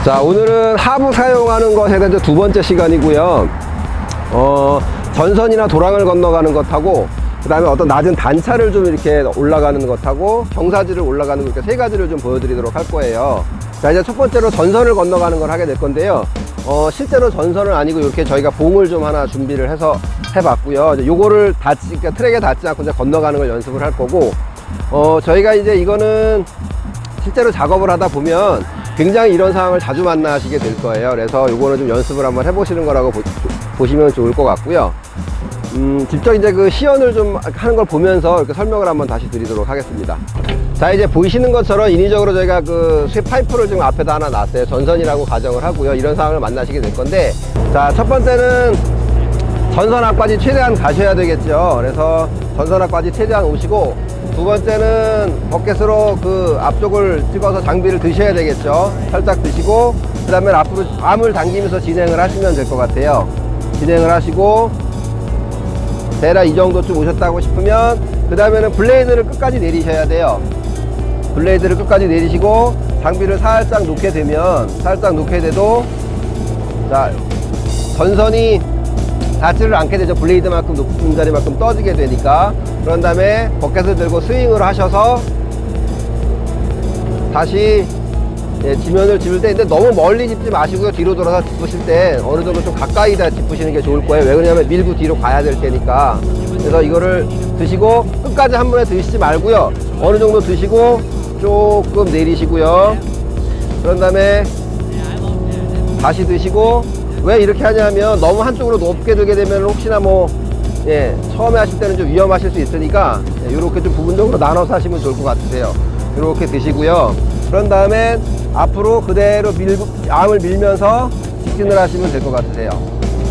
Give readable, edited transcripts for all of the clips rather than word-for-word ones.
자, 오늘은 하부 사용하는 것에 대해서 두 번째 시간이고요. 전선이나 도랑을 건너가는 것하고, 그 다음에 어떤 낮은 단차를 좀 이렇게 올라가는 것하고, 경사지를 올라가는 것, 이렇게 세 가지를 좀 보여드리도록 할 거예요. 자, 이제 첫 번째로 전선을 건너가는 걸 하게 될 건데요. 실제로 전선은 아니고 이렇게 저희가 봉을 좀 하나 준비를 해서 해봤고요. 이제 요거를 그러니까 트랙에 닿지 않고 이제 건너가는 걸 연습을 할 거고, 저희가 이제 이거는 실제로 작업을 하다 보면 굉장히 이런 상황을 자주 만나시게 될 거예요. 그래서 요거는 좀 연습을 한번 해보시는 거라고 보시면 좋을 것 같고요. 직접 이제 그 시연을 좀 하는 걸 보면서 이렇게 설명을 한번 다시 드리도록 하겠습니다. 자, 이제 보이시는 것처럼 인위적으로 저희가 그 쇠 파이프를 지금 앞에다 하나 놨어요. 전선이라고 가정을 하고요. 이런 상황을 만나시게 될 건데, 자, 첫 번째는 전선 앞까지 최대한 가셔야 되겠죠. 그래서 전선 앞까지 최대한 오시고, 두 번째는 버켓으로 그 앞쪽을 찍어서 장비를 드셔야 되겠죠. 살짝 드시고, 그 다음에 앞으로 암을 당기면서 진행을 하시면 될 것 같아요. 진행을 하시고, 대략 이 정도쯤 오셨다고 싶으면, 그 다음에는 블레이드를 끝까지 내리셔야 돼요. 블레이드를 끝까지 내리시고, 장비를 살짝 놓게 되면, 살짝 놓게 돼도, 자, 전선이 닿지를 않게 되죠. 블레이드만큼 높은 자리만큼 떠지게 되니까. 그런 다음에 버켓을 들고 스윙을 하셔서 다시 지면을 짚을 때, 근데 너무 멀리 짚지 마시고요. 뒤로 돌아서 짚으실 때 어느 정도 좀 가까이다 짚으시는 게 좋을 거예요. 왜 그러냐면 밀고 뒤로 가야 될 테니까. 그래서 이거를 드시고 끝까지 한 번에 드시지 말고요. 어느 정도 드시고 조금 내리시고요. 그런 다음에 다시 드시고, 왜 이렇게 하냐면 너무 한쪽으로 높게 두게 되면 혹시나 처음에 하실 때는 좀 위험하실 수 있으니까 이렇게 좀 부분적으로 나눠서 하시면 좋을 것 같으세요. 이렇게 드시고요. 그런 다음에 앞으로 그대로 암을 밀면서 직진을 하시면 될 것 같으세요.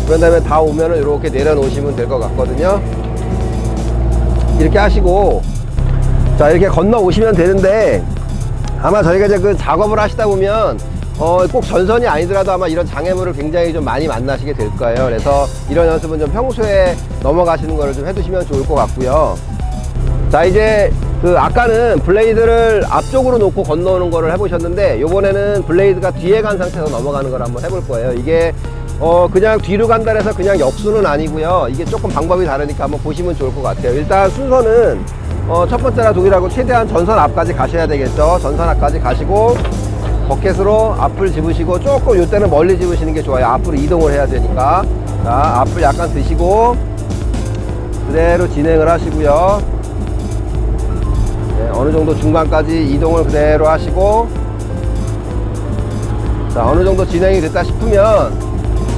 그런 다음에 다 오면은 이렇게 내려놓으시면 될 것 같거든요. 이렇게 하시고, 자, 이렇게 건너 오시면 되는데, 아마 저희가 이제 그 작업을 하시다 보면 꼭 전선이 아니더라도 아마 이런 장애물을 굉장히 좀 많이 만나시게 될 거예요. 그래서 이런 연습은 좀 평소에 넘어가시는 거를 좀 해두시면 좋을 것 같고요. 자, 이제 그 아까는 블레이드를 앞쪽으로 놓고 건너오는 거를 해보셨는데, 요번에는 블레이드가 뒤에 간 상태에서 넘어가는 걸 한번 해볼 거예요. 이게 그냥 뒤로 간다 해서 그냥 역수는 아니고요. 이게 조금 방법이 다르니까 한번 보시면 좋을 것 같아요. 일단 순서는 첫 번째랑 동일하고 최대한 전선 앞까지 가셔야 되겠죠. 전선 앞까지 가시고, 버켓으로 앞을 집으시고, 조금 이때는 멀리 집으시는 게 좋아요. 앞으로 이동을 해야 되니까. 자, 앞을 약간 드시고 그대로 진행을 하시고요. 네, 어느 정도 중간까지 이동을 그대로 하시고, 자, 어느 정도 진행이 됐다 싶으면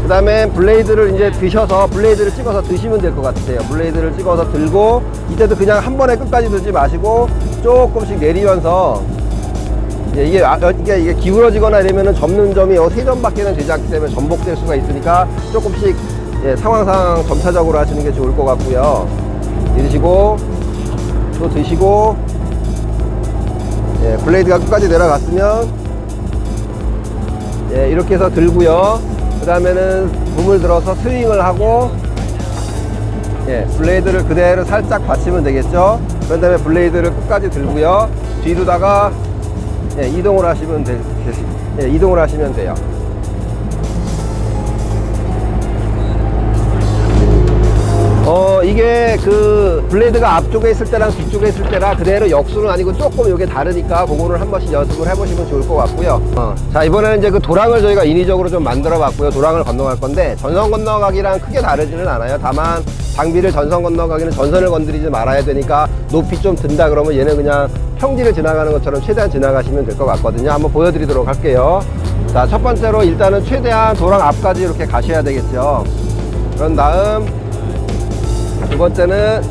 그 다음에 블레이드를 이제 드셔서 블레이드를 찍어서 드시면 될 것 같아요. 블레이드를 찍어서 들고, 이때도 그냥 한 번에 끝까지 들지 마시고 조금씩 내리면서, 이게 기울어지거나 이러면은 접는 점이 3점밖에는 되지 않기 때문에 전복될 수가 있으니까 조금씩 상황상 점차적으로 하시는 게 좋을 것 같고요. 내리시고 또 드시고, 블레이드가 끝까지 내려갔으면 이렇게 해서 들고요. 그 다음에는 붐을 들어서 스윙을 하고, 블레이드를 그대로 살짝 받치면 되겠죠. 그런 다음에 블레이드를 끝까지 들고요. 뒤로다가 이동을 하시면 이동을 하시면 돼요. 이게 그 블레이드가 앞쪽에 있을 때랑 뒤쪽에 있을 때랑 그대로 역수는 아니고 조금 이게 다르니까 그거를 한 번씩 연습을 해보시면 좋을 것 같고요. 자, 이번에는 이제 그 도랑을 저희가 인위적으로 좀 만들어 봤고요. 도랑을 건너갈 건데, 전선 건너가기랑 크게 다르지는 않아요. 다만 장비를 전선 건너가기는 전선을 건드리지 말아야 되니까 높이 좀 든다 그러면 얘는 그냥 평지를 지나가는 것처럼 최대한 지나가시면 될 것 같거든요. 한번 보여드리도록 할게요. 자, 첫 번째로 일단은 최대한 도랑 앞까지 이렇게 가셔야 되겠죠. 그런 다음 두 번째는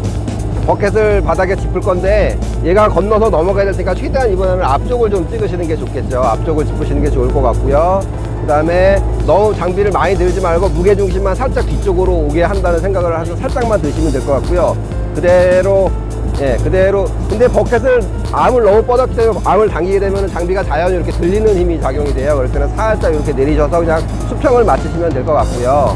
버켓을 바닥에 짚을 건데, 얘가 건너서 넘어가야 되니까 최대한 이번에는 앞쪽을 좀 찍으시는 게 좋겠죠. 앞쪽을 짚으시는 게 좋을 것 같고요. 그 다음에 너무 장비를 많이 들지 말고 무게중심만 살짝 뒤쪽으로 오게 한다는 생각을 하셔서 살짝만 드시면 될 것 같고요. 그대로, 그대로. 근데 버켓을 암을 너무 뻗었기 때문에 암을 당기게 되면 장비가 자연히 이렇게 들리는 힘이 작용이 돼요. 그럴 때는 살짝 이렇게 내리셔서 그냥 수평을 맞추시면 될 것 같고요.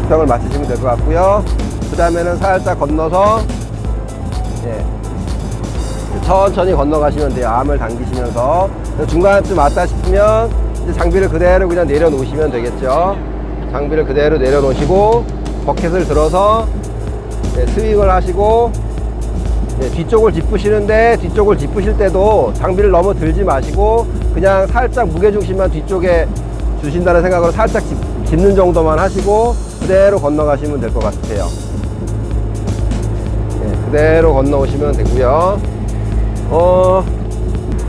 수평을 맞추시면 될 것 같고요. 그 다음에는 살짝 건너서 천천히 건너가시면 돼요. 암을 당기시면서. 중간쯤 왔다 싶으면 이제 장비를 그대로 그냥 내려놓으시면 되겠죠. 장비를 그대로 내려놓으시고 버켓을 들어서 스윙을 하시고 뒤쪽을 짚으시는데, 뒤쪽을 짚으실 때도 장비를 너무 들지 마시고 그냥 살짝 무게중심만 뒤쪽에 주신다는 생각으로 살짝 짚는 정도만 하시고 그대로 건너가시면 될 것 같아요. 그대로 건너오시면 되고요.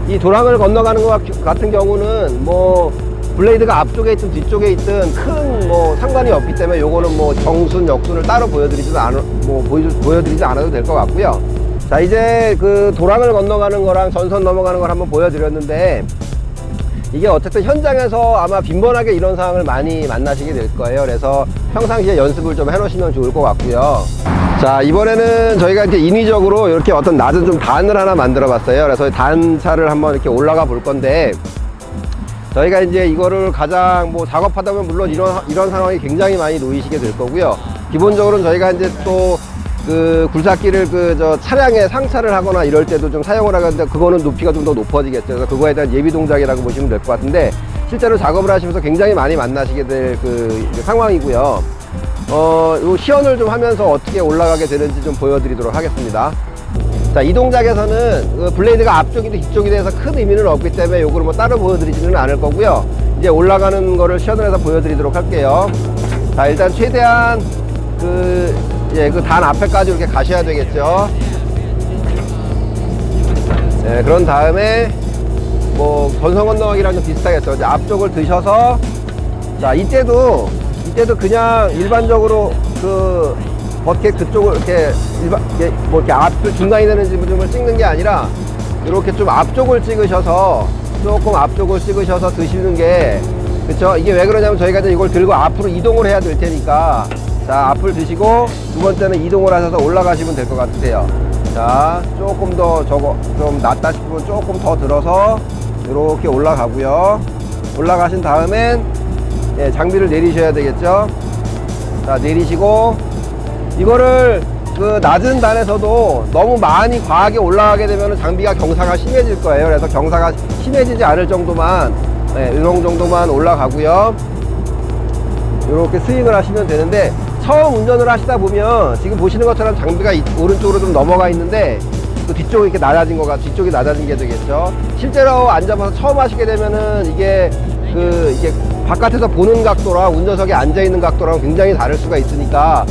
이 도랑을 건너가는 것 같은 경우는 뭐 블레이드가 앞쪽에 있든 뒤쪽에 있든 큰 뭐 상관이 없기 때문에 요거는 뭐 정순, 역순을 따로 보여드리지 않아도 될 것 같고요. 자, 이제 그 도랑을 건너가는 거랑 전선 넘어가는 걸 한번 보여드렸는데, 이게 어쨌든 현장에서 아마 빈번하게 이런 상황을 많이 만나시게 될 거예요. 그래서 평상시에 연습을 좀 해놓으시면 좋을 것 같고요. 자, 이번에는 저희가 이제 인위적으로 이렇게 어떤 낮은 좀 단을 하나 만들어 봤어요. 그래서 단차를 한번 이렇게 올라가 볼 건데, 저희가 이제 이거를 가장 뭐 작업하다 보면 물론 이런 상황이 굉장히 많이 놓이시게 될 거고요. 기본적으로는 저희가 이제 또 그 굴삭기를 차량에 상차를 하거나 이럴 때도 좀 사용을 하는데, 그거는 높이가 좀 더 높아지겠죠. 그래서 그거에 대한 예비 동작이라고 보시면 될 것 같은데, 실제로 작업을 하시면서 굉장히 많이 만나시게 될 그 상황이고요. 요 시연을 좀 하면서 어떻게 올라가게 되는지 좀 보여드리도록 하겠습니다. 자, 이 동작에서는 그 블레이드가 앞쪽이든 뒤쪽이 돼서 큰 의미는 없기 때문에 요거를 뭐 따로 보여드리지는 않을 거고요. 이제 올라가는 거를 시연을 해서 보여드리도록 할게요. 자, 일단 최대한 그 단 앞에까지 이렇게 가셔야 되겠죠. 네, 그런 다음에 뭐 전선 건너가기랑 좀 비슷하겠죠. 이제 앞쪽을 드셔서, 자, 이때도 그냥 일반적으로 그 버켓 그쪽을 이렇게 뭐 이렇게 앞쪽 중간이 되는 지점을 찍는 게 아니라 이렇게 좀 앞쪽을 찍으셔서, 조금 앞쪽을 찍으셔서 드시는 게, 그쵸? 이게 왜 그러냐면 저희가 이제 이걸 들고 앞으로 이동을 해야 될 테니까, 자, 앞을 드시고 두 번째는 이동을 하셔서 올라가시면 될 것 같으세요. 자, 조금 더 좀 낫다 싶으면 조금 더 들어서 이렇게 올라가고요. 올라가신 다음엔 장비를 내리셔야 되겠죠. 자, 내리시고 이거를 그 낮은 단에서도 너무 많이 과하게 올라가게 되면 장비가 경사가 심해질 거예요. 그래서 경사가 심해지지 않을 정도만, 이런 정도만 올라가고요. 이렇게 스윙을 하시면 되는데, 처음 운전을 하시다 보면 지금 보시는 것처럼 장비가 오른쪽으로 좀 넘어가 있는데 또 뒤쪽이 이렇게 뒤쪽이 낮아진 게 되겠죠. 실제로 앉아봐서 처음 하시게 되면은 이게 바깥에서 보는 각도랑 운전석에 앉아있는 각도랑 굉장히 다를 수가 있으니까,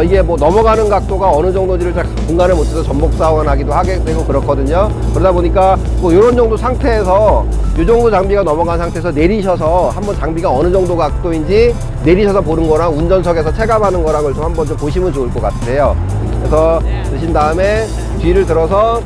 이게 뭐 넘어가는 각도가 어느 정도인지를 잘 공간을 못해서 전복사원 하기도 하게 되고 그렇거든요. 그러다 보니까 뭐 요런 정도 상태에서, 요 정도 장비가 넘어간 상태에서 내리셔서 한번 장비가 어느 정도 각도인지 내리셔서 보는 거랑 운전석에서 체감하는 거랑을 좀 한번 좀 보시면 좋을 것 같아요. 그래서 드신 다음에 뒤를 들어서,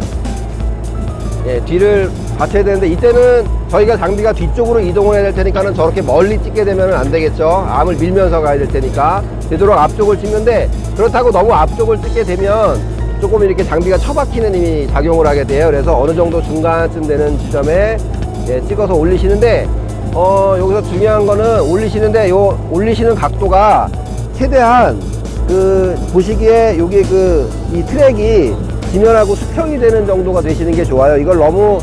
뒤를 받쳐야 되는데, 이때는 저희가 장비가 뒤쪽으로 이동을 해야 될 테니까는 저렇게 멀리 찍게 되면 안 되겠죠. 암을 밀면서 가야 될 테니까 되도록 앞쪽을 찍는데, 그렇다고 너무 앞쪽을 찍게 되면 조금 이렇게 장비가 처박히는 힘이 작용을 하게 돼요. 그래서 어느 정도 중간쯤 되는 지점에 찍어서 올리시는데, 여기서 중요한 거는 올리시는 각도가 최대한 보시기에 여기 이 트랙이 지면하고 수평이 되는 정도가 되시는 게 좋아요. 이걸 너무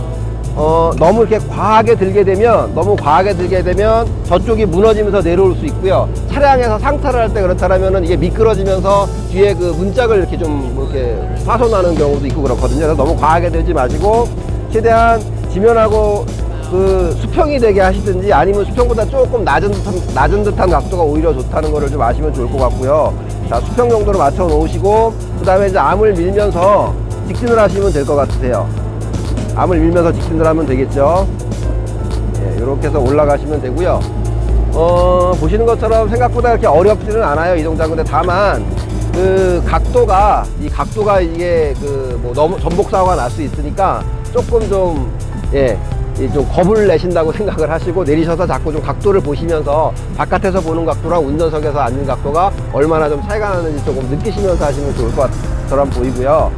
이렇게 과하게 들게 되면 저쪽이 무너지면서 내려올 수 있고요. 차량에서 상차를 할 때 그렇다면은 이게 미끄러지면서 뒤에 그 문짝을 이렇게 이렇게 파손하는 경우도 있고 그렇거든요. 그래서 너무 과하게 들지 마시고 최대한 지면하고 수평이 되게 하시든지, 아니면 수평보다 조금 낮은 듯한 각도가 오히려 좋다는 거를 좀 아시면 좋을 것 같고요. 자, 수평 정도로 맞춰 놓으시고, 그 다음에 이제 암을 밀면서 직진을 하시면 될 것 같으세요. 암을 밀면서 직진을 하면 되겠죠. 이렇게 해서 올라가시면 되고요. 보시는 것처럼 생각보다 이렇게 어렵지는 않아요, 이 동작은. 근데 다만 이 각도가 이게 뭐 너무 전복사고가 날 수 있으니까 조금 좀 겁을 내신다고 생각을 하시고, 내리셔서 자꾸 좀 각도를 보시면서 바깥에서 보는 각도랑 운전석에서 앉는 각도가 얼마나 좀 차이가 나는지 조금 느끼시면서 하시면 좋을 것 같처럼 보이고요.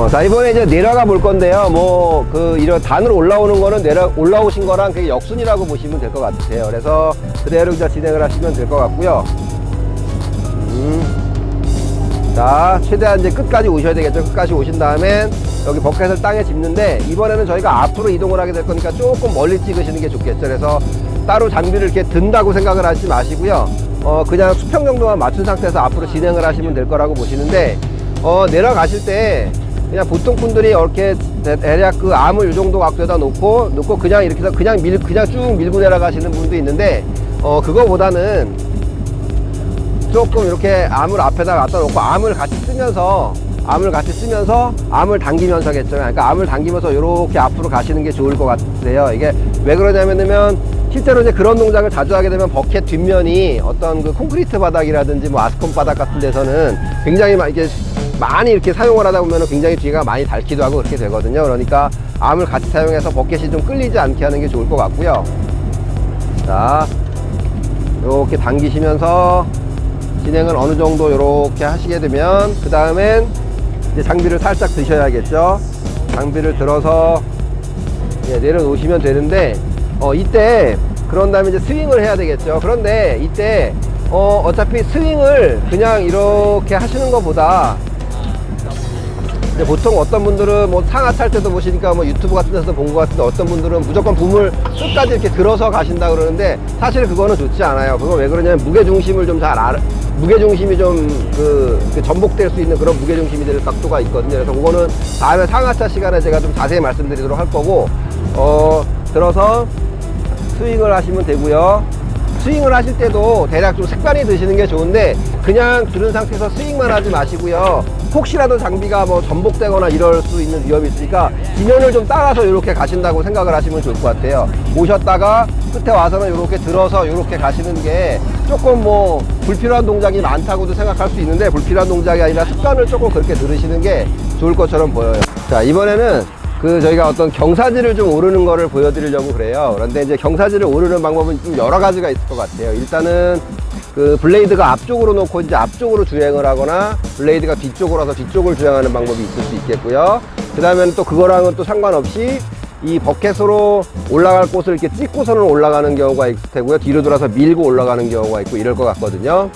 자, 이번에 이제 내려가 볼 건데요. 이런 단으로 올라오는 거는 올라오신 거랑 그게 역순이라고 보시면 될 것 같으세요. 그래서 그대로 이제 진행을 하시면 될 것 같고요. 자, 최대한 이제 끝까지 오셔야 되겠죠. 끝까지 오신 다음엔 여기 버켓을 땅에 짚는데, 이번에는 저희가 앞으로 이동을 하게 될 거니까 조금 멀리 찍으시는 게 좋겠죠. 그래서 따로 장비를 이렇게 든다고 생각을 하지 마시고요. 그냥 수평 정도만 맞춘 상태에서 앞으로 진행을 하시면 될 거라고 보시는데, 내려가실 때 그냥 보통 분들이 이렇게 대략 그 암을 이 정도 각도에다 놓고 그냥 이렇게 해서 그냥 쭉 밀고 내려가시는 분도 있는데, 그거보다는 조금 이렇게 암을 앞에다 갖다 놓고 암을 같이 쓰면서 암을 당기면서겠죠. 그러니까 암을 당기면서 이렇게 앞으로 가시는 게 좋을 것 같아요. 이게 왜 그러냐면은 실제로 이제 그런 동작을 자주 하게 되면 버켓 뒷면이 어떤 그 콘크리트 바닥이라든지 뭐 아스콘 바닥 같은 데서는 굉장히 이게 많이 이렇게 사용을 하다 보면 굉장히 뒤가 많이 닳기도 하고 그렇게 되거든요. 그러니까 암을 같이 사용해서 버켓이 좀 끌리지 않게 하는 게 좋을 것 같고요. 자, 이렇게 당기시면서 진행을 어느 정도 이렇게 하시게 되면, 그 다음엔 이제 장비를 살짝 드셔야겠죠. 장비를 들어서 내려놓으시면 되는데, 이때 그런 다음에 이제 스윙을 해야 되겠죠. 그런데 이때 어차피 스윙을 그냥 이렇게 하시는 것보다, 보통 어떤 분들은 뭐 상하 탈 때도 보시니까 뭐 유튜브 같은 데서 본 것 같은데, 어떤 분들은 무조건 붐을 끝까지 이렇게 들어서 가신다 그러는데, 사실 그거는 좋지 않아요. 그거 왜 그러냐면 무게중심을 좀 무게중심이 좀 전복될 수 있는 그런 무게중심이 될 각도가 있거든요. 그래서 그거는 다음에 상하차 시간에 제가 좀 자세히 말씀드리도록 할 거고, 들어서 스윙을 하시면 되고요. 스윙을 하실 때도 대략 좀 색반이 드시는 게 좋은데, 그냥 들은 상태에서 스윙만 하지 마시고요. 혹시라도 장비가 뭐 전복되거나 이럴 수 있는 위험이 있으니까 지면을 좀 따라서 이렇게 가신다고 생각을 하시면 좋을 것 같아요. 오셨다가 끝에 와서는 이렇게 들어서 이렇게 가시는 게 조금 뭐 불필요한 동작이 많다고도 생각할 수 있는데, 불필요한 동작이 아니라 습관을 조금 그렇게 들으시는 게 좋을 것처럼 보여요. 자, 이번에는 저희가 어떤 경사지를 좀 오르는 거를 보여드리려고 그래요. 그런데 이제 경사지를 오르는 방법은 좀 여러 가지가 있을 것 같아요. 일단은 블레이드가 앞쪽으로 놓고 이제 앞쪽으로 주행을 하거나, 블레이드가 뒤쪽으로 와서 뒤쪽을 주행하는 방법이 있을 수 있겠고요. 그 다음에는 또 그거랑은 또 상관없이 이 버켓으로 올라갈 곳을 이렇게 찍고서는 올라가는 경우가 있을 테고요. 뒤로 돌아서 밀고 올라가는 경우가 있고 이럴 것 같거든요.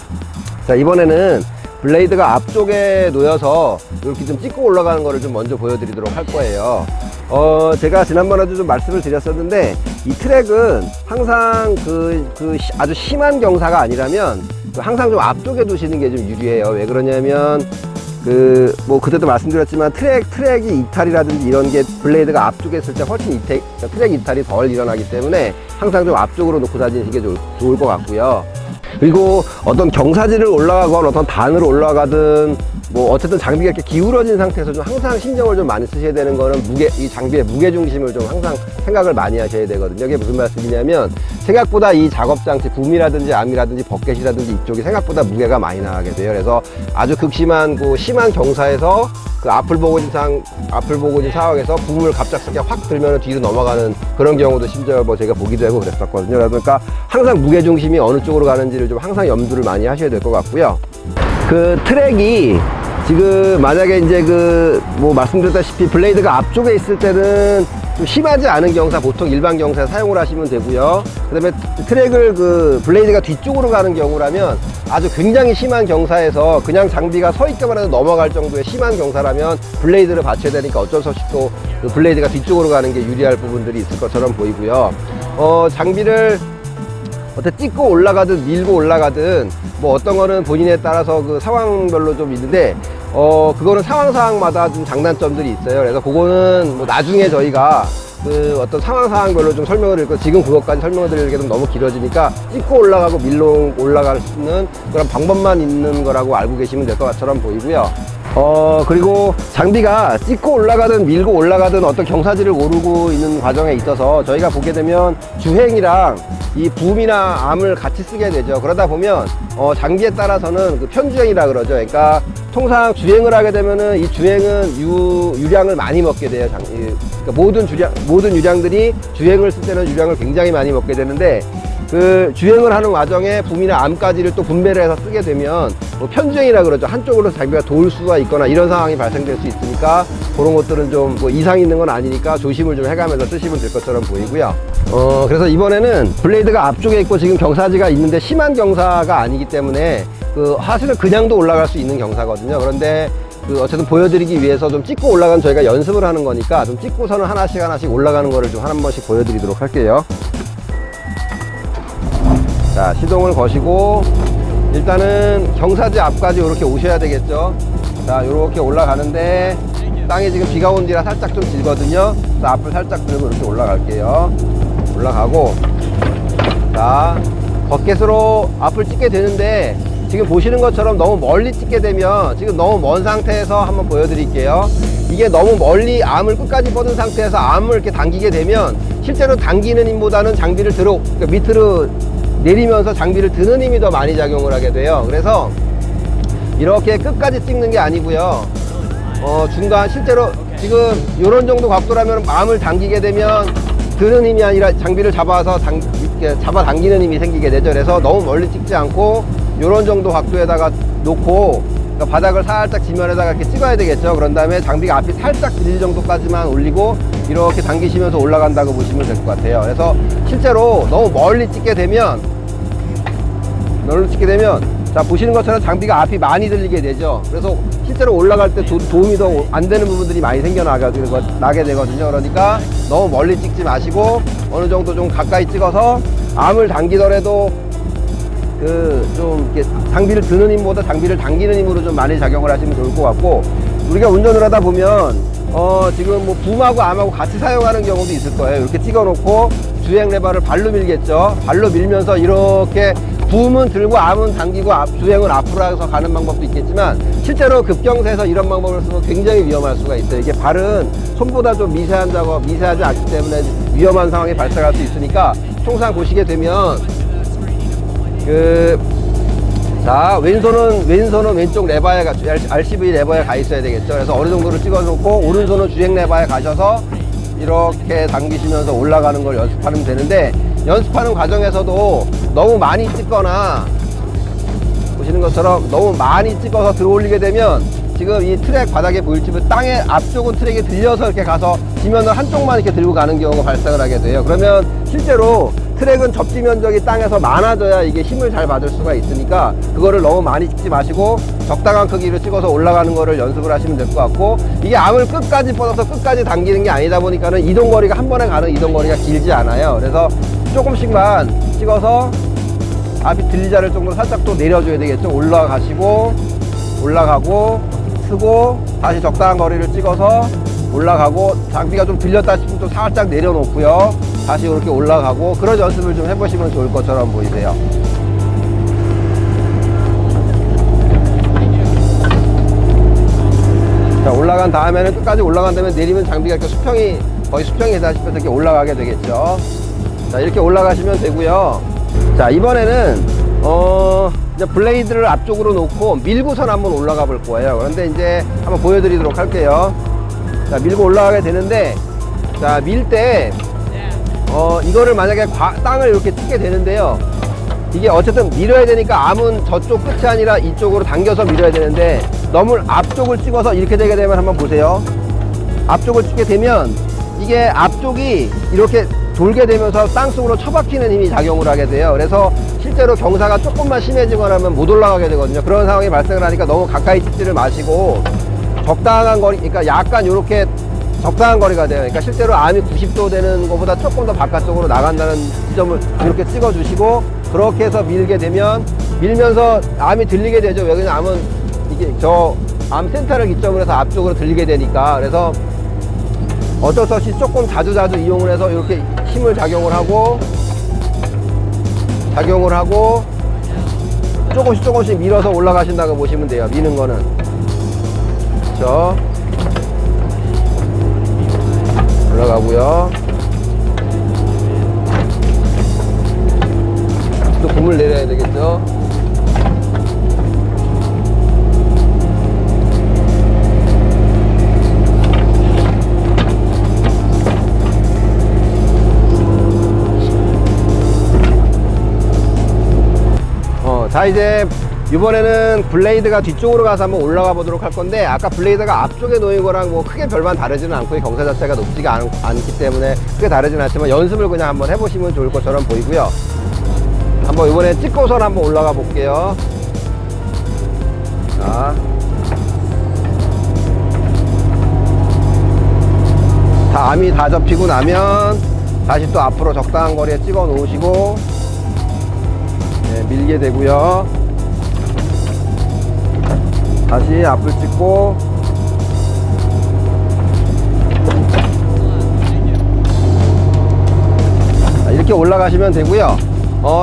자, 이번에는 블레이드가 앞쪽에 놓여서 이렇게 좀 찍고 올라가는 거를 좀 먼저 보여드리도록 할 거예요. 제가 지난번에도 좀 말씀을 드렸었는데, 이 트랙은 항상 아주 심한 경사가 아니라면 항상 좀 앞쪽에 두시는 게 좀 유리해요. 왜 그러냐면 그때도 말씀드렸지만 트랙이 이탈이라든지 이런 게 블레이드가 앞쪽에 있을 때 훨씬 트랙 이탈이 덜 일어나기 때문에 항상 좀 앞쪽으로 놓고 다니시는 게 좋을 것 같고요. 그리고 어떤 경사지를 올라가건 어떤 단으로 올라가든 뭐 어쨌든 장비가 이렇게 기울어진 상태에서 좀 항상 신경을 좀 많이 쓰셔야 되는 거는 이 장비의 무게중심을 좀 항상 생각을 많이 하셔야 되거든요. 이게 무슨 말씀이냐면, 생각보다 이 작업장치 붐이라든지 암이라든지 버켓이라든지 이쪽이 생각보다 무게가 많이 나가게 돼요. 그래서 아주 극심한 심한 경사에서 앞을 보고 있는 상황에서 붐을 갑작스럽게 확 들면 뒤로 넘어가는 그런 경우도 심지어 뭐 제가 보기도 하고 그랬었거든요. 그러니까 항상 무게중심이 어느 쪽으로 가는지를 좀 항상 염두를 많이 하셔야 될 것 같고요. 트랙이 지금 만약에 이제 말씀드렸다시피 블레이드가 앞쪽에 있을 때는 좀 심하지 않은 경사, 보통 일반 경사에 사용을 하시면 되고요. 그 다음에 트랙을 블레이드가 뒤쪽으로 가는 경우라면, 아주 굉장히 심한 경사에서 그냥 장비가 서 있기만 해도 넘어갈 정도의 심한 경사라면 블레이드를 받쳐야 되니까 어쩔 수 없이 또 블레이드가 뒤쪽으로 가는 게 유리할 부분들이 있을 것처럼 보이고요. 장비를 어떻게 찍고 올라가든 밀고 올라가든 뭐 어떤 거는 본인에 따라서 상황별로 좀 있는데, 그거는 상황마다 좀 장단점들이 있어요. 그래서 그거는 뭐 나중에 저희가 어떤 상황별로 좀 설명을 드릴 거, 지금 그것까지 설명을 드리게 되면 너무 길어지니까 찍고 올라가고 밀로 올라갈 수 있는 그런 방법만 있는 거라고 알고 계시면 될 것처럼 보이고요. 그리고 장비가 찍고 올라가든 밀고 올라가든 어떤 경사지를 오르고 있는 과정에 있어서 저희가 보게 되면 주행이랑 이 붐이나 암을 같이 쓰게 되죠. 그러다 보면 장비에 따라서는 편주행이라 그러죠. 그러니까 통상 주행을 하게 되면은 이 주행은 유량을 많이 먹게 돼요. 그러니까 모든 유량들이 주행을 쓸 때는 유량을 굉장히 많이 먹게 되는데, 주행을 하는 과정에 붐이나 암까지를 또 분배를 해서 쓰게 되면 편주행이라 그러죠. 한쪽으로 장비가 도울 수가 있거나 이런 상황이 발생될 수 있으니까, 그런 것들은 좀 이상 있는 건 아니니까 조심을 좀 해가면서 쓰시면 될 것처럼 보이고요. 그래서 이번에는 블레이드가 앞쪽에 있고 지금 경사지가 있는데 심한 경사가 아니기 때문에 사실은 그냥도 올라갈 수 있는 경사거든요. 그런데 어쨌든 보여드리기 위해서 좀 찍고 올라가는 저희가 연습을 하는 거니까 좀 찍고서는 하나씩 올라가는 거를 좀 한 번씩 보여드리도록 할게요. 자, 시동을 거시고 일단은 경사지 앞까지 이렇게 오셔야 되겠죠. 자, 이렇게 올라가는데 땅이 지금 비가 온 뒤라 살짝 좀 질거든요. 자, 앞을 살짝 들고 이렇게 올라갈게요. 올라가고, 자, 버켓으로 앞을 찍게 되는데 지금 보시는 것처럼 너무 멀리 찍게 되면 지금 너무 먼 상태에서 한번 보여드릴게요. 이게 너무 멀리 암을 끝까지 뻗은 상태에서 암을 이렇게 당기게 되면 실제로 당기는 힘보다는 장비를 그러니까 밑으로 내리면서 장비를 드는 힘이 더 많이 작용을 하게 돼요. 그래서 이렇게 끝까지 찍는 게 아니고요. 중간 실제로 지금 이런 정도 각도라면 암을 당기게 되면 드는 힘이 아니라 장비를 잡아서 잡아 당기는 힘이 생기게 되죠. 그래서 너무 멀리 찍지 않고 이런 정도 각도에다가 놓고 그러니까 바닥을 살짝 지면에다가 이렇게 찍어야 되겠죠. 그런 다음에 장비가 앞이 살짝 들릴 정도까지만 올리고 이렇게 당기시면서 올라간다고 보시면 될 것 같아요. 그래서 실제로 너무 멀리 찍게 되면 자, 보시는 것처럼 장비가 앞이 많이 들리게 되죠. 그래서 실제로 올라갈 때 도움이 더 안 되는 부분들이 많이 나게 되거든요. 그러니까 너무 멀리 찍지 마시고 어느 정도 좀 가까이 찍어서 암을 당기더라도 좀 이렇게 장비를 드는 힘보다 장비를 당기는 힘으로 좀 많이 작용을 하시면 좋을 것 같고, 우리가 운전을 하다 보면 지금 뭐 붐하고 암하고 같이 사용하는 경우도 있을 거예요. 이렇게 찍어 놓고 주행 레버를 발로 밀겠죠. 발로 밀면서 이렇게 붐은 들고 암은 당기고 주행을 앞으로 해서 가는 방법도 있겠지만 실제로 급경사에서 이런 방법을 쓰면 굉장히 위험할 수가 있어요. 이게 발은 손보다 좀 미세하지 않기 때문에 위험한 상황이 발생할 수 있으니까 통상 보시게 되면 자, 왼손은 왼쪽 레버에 RCV 레버에 가 있어야 되겠죠. 그래서 어느 정도를 찍어 놓고 오른손은 주행 레버에 가셔서 이렇게 당기시면서 올라가는 걸 연습하면 되는데, 연습하는 과정에서도 너무 많이 찍거나 보시는 것처럼 너무 많이 찍어서 들어올리게 되면 지금 이 트랙 바닥에 보일지만 땅의 앞쪽은 트랙에 들려서 이렇게 가서 지면을 한쪽만 이렇게 들고 가는 경우가 발생을 하게 돼요. 그러면 실제로 트랙은 접지 면적이 땅에서 많아져야 이게 힘을 잘 받을 수가 있으니까 그거를 너무 많이 찍지 마시고 적당한 크기로 찍어서 올라가는 거를 연습을 하시면 될 것 같고, 이게 암을 끝까지 뻗어서 끝까지 당기는 게 아니다 보니까는 이동거리가 한 번에 가는 이동거리가 길지 않아요. 그래서 조금씩만 찍어서 앞이 들리지 않을 정도로 살짝 또 내려줘야 되겠죠. 올라가고 쓰고 다시 적당한 거리를 찍어서 올라가고, 장비가 좀 들렸다 싶으면 또 살짝 내려놓고요. 다시 이렇게 올라가고, 그런 연습을 좀 해보시면 좋을 것처럼 보이세요. 자, 올라간 다음에는 끝까지 올라간 다음에 내리면 장비가 이렇게 거의 수평이 되다시피 이렇게 올라가게 되겠죠. 자, 이렇게 올라가시면 되고요. 자, 이번에는 이제 블레이드를 앞쪽으로 놓고 밀고선 한번 올라가 볼 거예요. 그런데 이제 한번 보여드리도록 할게요. 자, 밀고 올라가게 되는데, 자, 밀 때 이거를 만약에 땅을 이렇게 찍게 되는데요. 이게 어쨌든 밀어야 되니까 암은 저쪽 끝이 아니라 이쪽으로 당겨서 밀어야 되는데, 너무 앞쪽을 찍어서 이렇게 되게 되면 한번 보세요. 앞쪽을 찍게 되면 이게 앞쪽이 이렇게 돌게 되면서 땅속으로 처박히는 힘이 작용을 하게 돼요. 그래서 실제로 경사가 조금만 심해지거나 하면 못 올라가게 되거든요. 그런 상황이 발생을 하니까 너무 가까이 찍지를 마시고 적당한 거리, 그러니까 약간 이렇게 적당한 거리가 돼요. 그러니까 실제로 암이 90도 되는 것보다 조금 더 바깥쪽으로 나간다는 지점을 이렇게 찍어 주시고, 그렇게 해서 밀게 되면 밀면서 암이 들리게 되죠. 왜냐면 암은 이게 저 암 센터를 기점으로 해서 앞쪽으로 들리게 되니까. 그래서 어쩔 수 없이 조금 자주 이용을 해서 이렇게 힘을 작용을 하고 조금씩 밀어서 올라가신다고 보시면 돼요. 미는 거는. 그렇죠. 올라가고요. 또 붐을 내려야 되겠죠. 자, 이제 이번에는 블레이드가 뒤쪽으로 가서 한번 올라가 보도록 할 건데, 아까 블레이드가 앞쪽에 놓인 거랑 뭐 크게 별반 다르지는 않고 경사 자체가 높지가 않기 때문에 크게 다르지는 않지만 연습을 그냥 한번 해보시면 좋을 것처럼 보이고요. 한번 이번에 찍고선 한번 올라가 볼게요. 자, 다 암이 다 접히고 나면 다시 또 앞으로 적당한 거리에 찍어 놓으시고, 네, 밀게 되고요. 다시 앞을 찍고, 이렇게 올라가시면 되고요.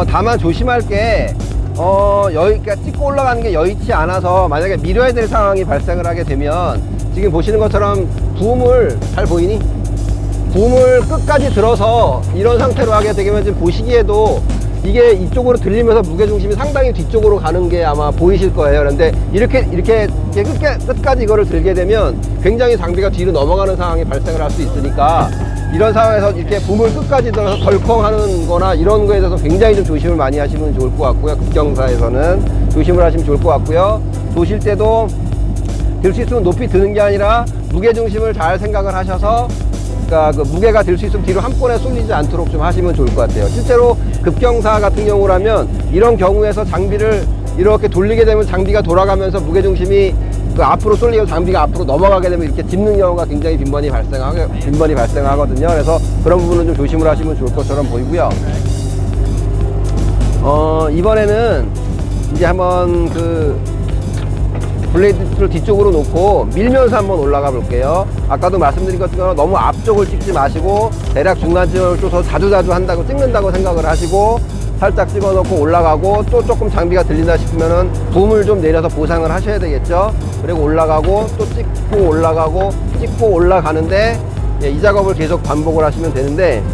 다만 조심할 게 그러니까 찍고 올라가는 게 여의치 않아서 만약에 밀어야 될 상황이 발생을 하게 되면, 지금 보시는 것처럼 붐을, 잘 보이니? 붐을 끝까지 들어서 이런 상태로 하게 되면 지금 보시기에도 이게 이쪽으로 들리면서 무게중심이 상당히 뒤쪽으로 가는 게 아마 보이실 거예요. 그런데 이렇게 끝까지 이거를 들게 되면 굉장히 장비가 뒤로 넘어가는 상황이 발생을 할 수 있으니까, 이런 상황에서 이렇게 붐을 끝까지 들어서 덜컹 하는 거나 이런 거에 대해서 굉장히 좀 조심을 많이 하시면 좋을 것 같고요. 급경사에서는 조심을 하시면 좋을 것 같고요. 도실 때도 들 수 있으면 높이 드는 게 아니라 무게중심을 잘 생각을 하셔서, 그러니까 그 무게가 들 수 있으면 뒤로 한 번에 쏠리지 않도록 좀 하시면 좋을 것 같아요. 실제로 급경사 같은 경우라면 이런 경우에서 장비를 이렇게 돌리게 되면 장비가 돌아가면서 무게중심이 그 앞으로 쏠리고 장비가 앞으로 넘어가게 되면 이렇게 짚는 경우가 굉장히 빈번히 발생하거든요. 그래서 그런 부분은 좀 조심을 하시면 좋을 것처럼 보이고요. 이번에는 이제 한번 그 블레이드를 뒤쪽으로 놓고 밀면서 한번 올라가 볼게요. 아까도 말씀드린 것처럼 너무 앞쪽을 찍지 마시고 대략 중간쯤을 좀 자주자주 찍는다고 생각을 하시고, 살짝 찍어 놓고 올라가고, 또 조금 장비가 들린다 싶으면은 붐을 좀 내려서 보상을 하셔야 되겠죠. 그리고 올라가고 또 찍고 올라가고 찍고 올라가는데, 이 작업을 계속 반복을 하시면 되는데,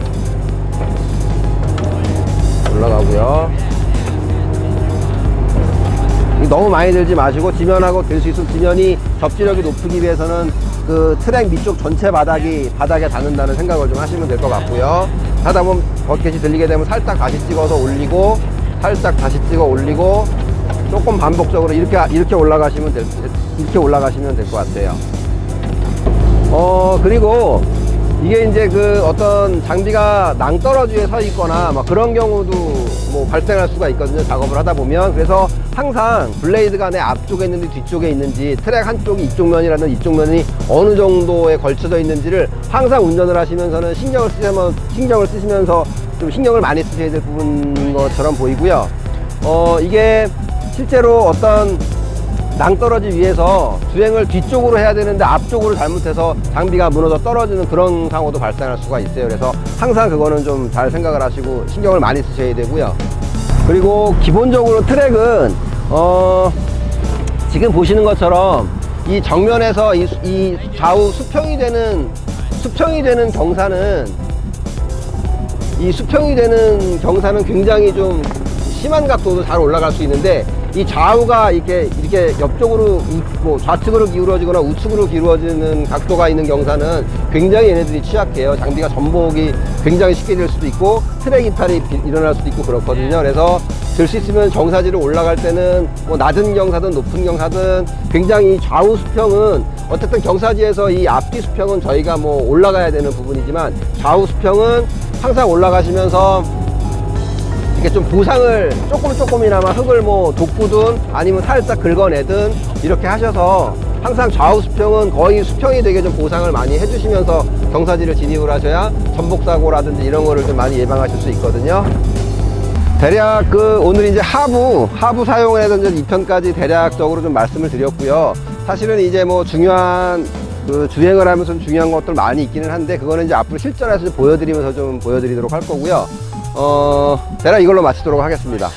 올라가고요. 너무 많이 들지 마시고, 지면하고 들 수 있으면 지면이 접지력이 높이기 위해서는 그 트랙 밑쪽 전체 바닥에 닿는다는 생각을 좀 하시면 될 것 같고요. 하다 보면 버켓이 들리게 되면 살짝 다시 찍어서 올리고, 살짝 다시 찍어 올리고, 조금 반복적으로 이렇게 올라가시면 될 것 같아요. 그리고 이게 이제 그 어떤 장비가 낭떠러지에 서 있거나 막 그런 경우도 뭐 발생할 수가 있거든요, 작업을 하다 보면. 그래서 항상 블레이드가 내 앞쪽에 있는지 뒤쪽에 있는지, 트랙 한쪽이 이쪽 면이라든 이쪽 면이 어느 정도에 걸쳐져 있는지를 항상 운전을 하시면서는 신경을 쓰시면서 좀 신경을 많이 쓰셔야 될 부분인 것처럼 보이고요. 이게 실제로 어떤 낭떠러지 위에서 주행을 뒤쪽으로 해야 되는데 앞쪽으로 잘못해서 장비가 무너져 떨어지는 그런 상황도 발생할 수가 있어요. 그래서 항상 그거는 좀 잘 생각을 하시고 신경을 많이 쓰셔야 되고요. 그리고 기본적으로 트랙은 지금 보시는 것처럼 이 정면에서 이 좌우 수평이 되는 경사는 굉장히 좀 심한 각도도 잘 올라갈 수 있는데, 이 좌우가 이렇게 옆쪽으로 있고 좌측으로 기울어지거나 우측으로 기울어지는 각도가 있는 경사는 굉장히 얘네들이 취약해요. 장비가 전복이 굉장히 쉽게 될 수도 있고 트랙 이탈이 일어날 수도 있고 그렇거든요. 그래서 들 수 있으면 경사지로 올라갈 때는 뭐 낮은 경사든 높은 경사든 굉장히 좌우 수평은, 어쨌든 경사지에서 이 앞뒤 수평은 저희가 뭐 올라가야 되는 부분이지만, 좌우 수평은 항상 올라가시면서 이렇게 좀 보상을 조금이나마 흙을 뭐 돋구든 아니면 살짝 긁어내든 이렇게 하셔서 항상 좌우 수평은 거의 수평이 되게 좀 보상을 많이 해주시면서 경사지를 진입을 하셔야 전복사고라든지 이런 거를 좀 많이 예방하실 수 있거든요. 대략 오늘 이제 하부 사용에 대해서 이제 2편까지 대략적으로 좀 말씀을 드렸고요. 사실은 이제 뭐 중요한 주행을 하면서 좀 중요한 것들 많이 있기는 한데, 그거는 이제 앞으로 실전에서 보여드리면서 좀 보여드리도록 할 거고요. 대략 이걸로 마치도록 하겠습니다.